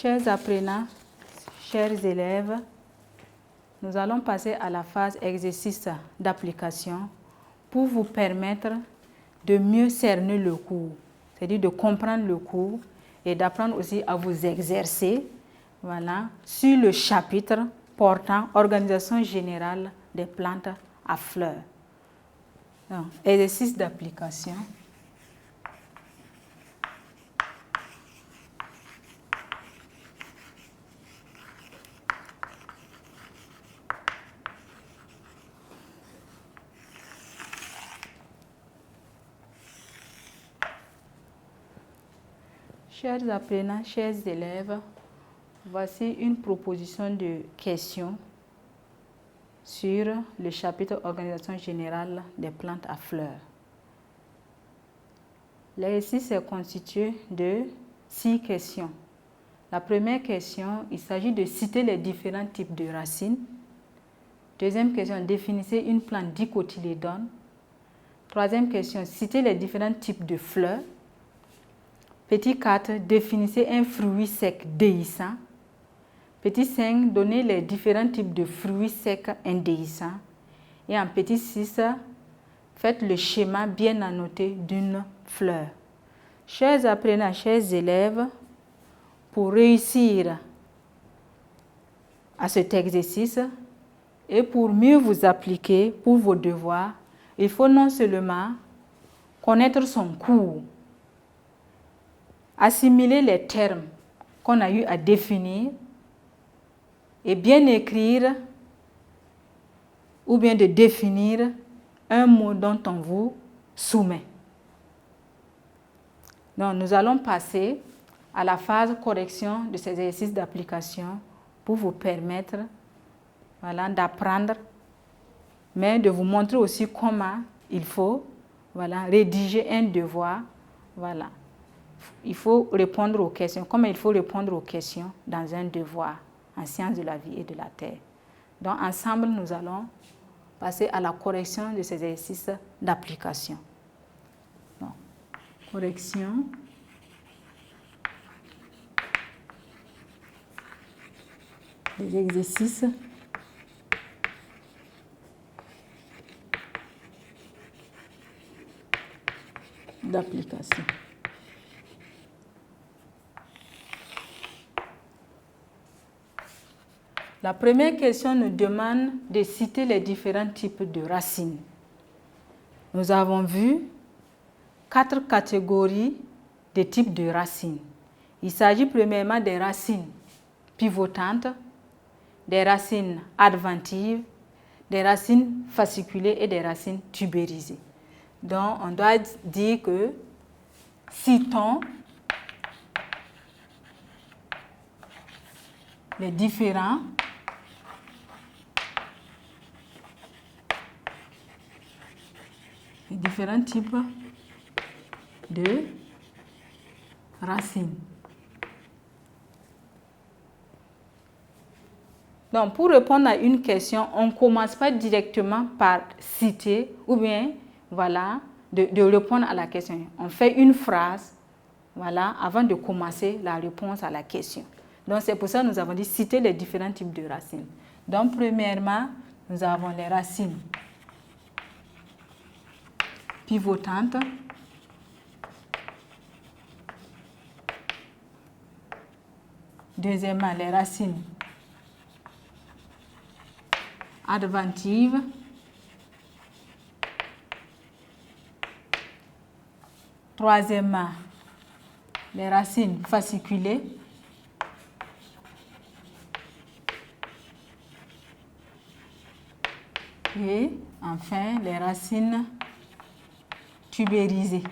Chers apprenants, chers élèves, nous allons passer à la phase exercice d'application pour vous permettre de mieux cerner le cours, c'est-à-dire de comprendre le cours et d'apprendre aussi à vous exercer sur le chapitre portant organisation générale des plantes à fleurs. Donc, exercice d'application. Chers apprenants, chers élèves, voici une proposition de question sur le chapitre Organisation générale des plantes à fleurs. L'exercice est constitué de 6 questions. La première question, il s'agit de citer les différents types de racines. Deuxième question, définissez une plante dicotylédone. Troisième question, citez les différents types de fleurs. Petit 4, définissez un fruit sec déhiscent. Petit 5, donnez les différents types de fruits secs indéhiscents. Et en petit 6, faites le schéma bien annoté d'une fleur. Chers apprenants, chers élèves, pour réussir à cet exercice et pour mieux vous appliquer pour vos devoirs, il faut non seulement connaître son cours, assimiler les termes qu'on a eu à définir et bien écrire ou bien de définir un mot dont on vous soumet. Donc, nous allons passer à la phase correction de ces exercices d'application pour vous permettre d'apprendre, mais de vous montrer aussi comment il faut rédiger un devoir. Il faut répondre aux questions, comment il faut répondre aux questions dans un devoir en sciences de la vie et de la terre. Donc, ensemble, nous allons passer à la correction de ces exercices d'application. Correction des exercices d'application. La première question nous demande de citer les différents types de racines. Nous avons vu 4 catégories de types de racines. Il s'agit premièrement des racines pivotantes, des racines adventives, des racines fasciculées et des racines tubérisées. Donc, on doit dire que citons les différents types de racines. Donc, pour répondre à une question, on ne commence pas directement par citer ou bien de répondre à la question. On fait une phrase avant de commencer la réponse à la question. Donc, c'est pour ça que nous avons dit citer les différents types de racines. Donc, premièrement, nous avons les racines pivotantes. Deuxièmement, les racines adventives. Troisièmement, les racines fasciculées. Et enfin, les racines tubérisées.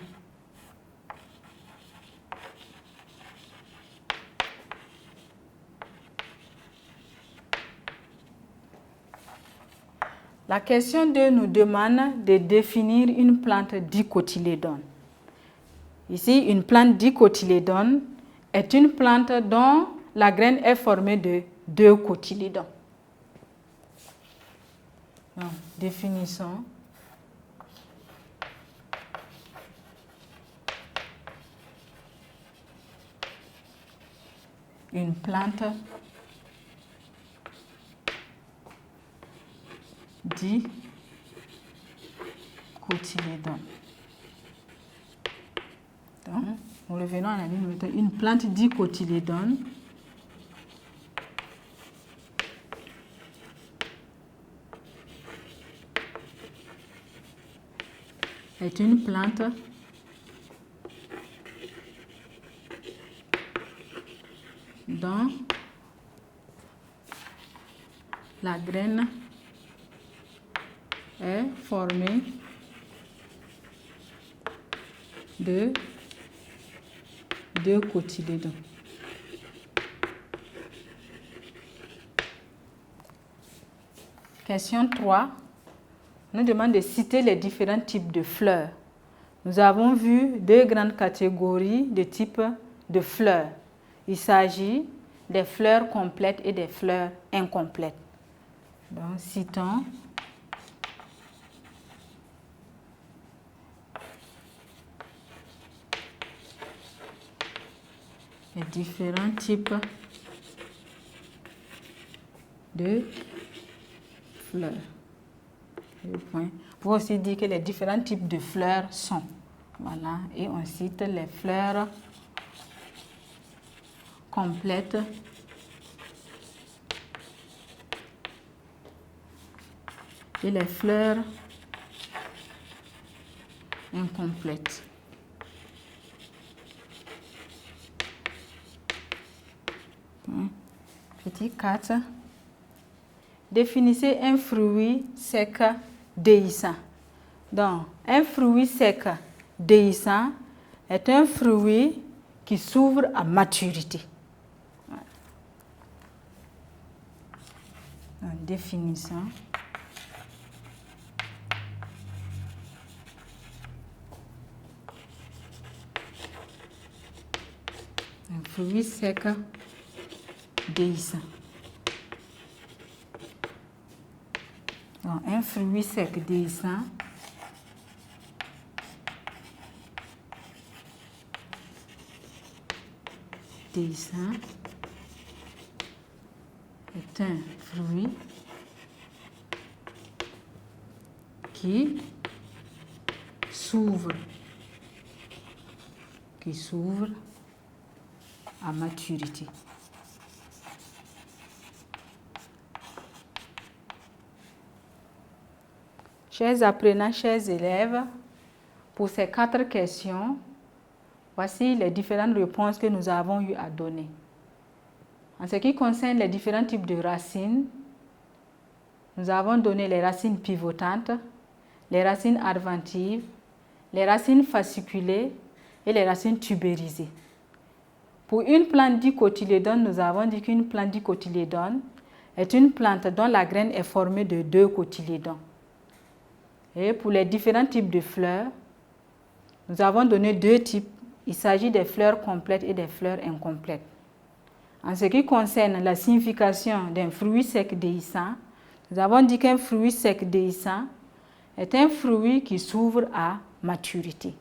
La question 2 nous demande de définir une plante dicotylédone. Ici, une plante dicotylédone est une plante dont la graine est formée de 2 cotylédons. Donc, définissons. une plante dicotylédone. Donc, nous revenons à la ligne. Une plante dicotylédone est une plante dont la graine est formée de deux cotylédons. Question 3. On nous demande de citer les différents types de fleurs. Nous avons vu deux grandes catégories de types de fleurs. Il s'agit des fleurs complètes et des fleurs incomplètes. Donc, citons les différents types de fleurs. Pour aussi dire que les différents types de fleurs sont. Voilà, et on cite les fleurs complètes et les fleurs incomplètes. Petit 4. Définissez un fruit sec déhiscent. Donc, un fruit sec déhiscent est un fruit qui s'ouvre à maturité. Voilà. Donc, définissons. Un fruit sec déhiscent. Donc, un fruit sec déhiscent est un fruit qui s'ouvre à maturité. Chers apprenants, chers élèves, pour ces 4 questions, voici les différentes réponses que nous avons eu à donner. En ce qui concerne les différents types de racines, nous avons donné les racines pivotantes, les racines adventives, les racines fasciculées et les racines tubérisées. Pour une plante dicotylédone, nous avons dit qu'une plante dicotylédone est une plante dont la graine est formée de 2 cotylédons. Et pour les différents types de fleurs, nous avons donné 2 types. Il s'agit des fleurs complètes et des fleurs incomplètes. En ce qui concerne la signification d'un fruit sec déhiscent, nous avons dit qu'un fruit sec déhiscent est un fruit qui s'ouvre à maturité.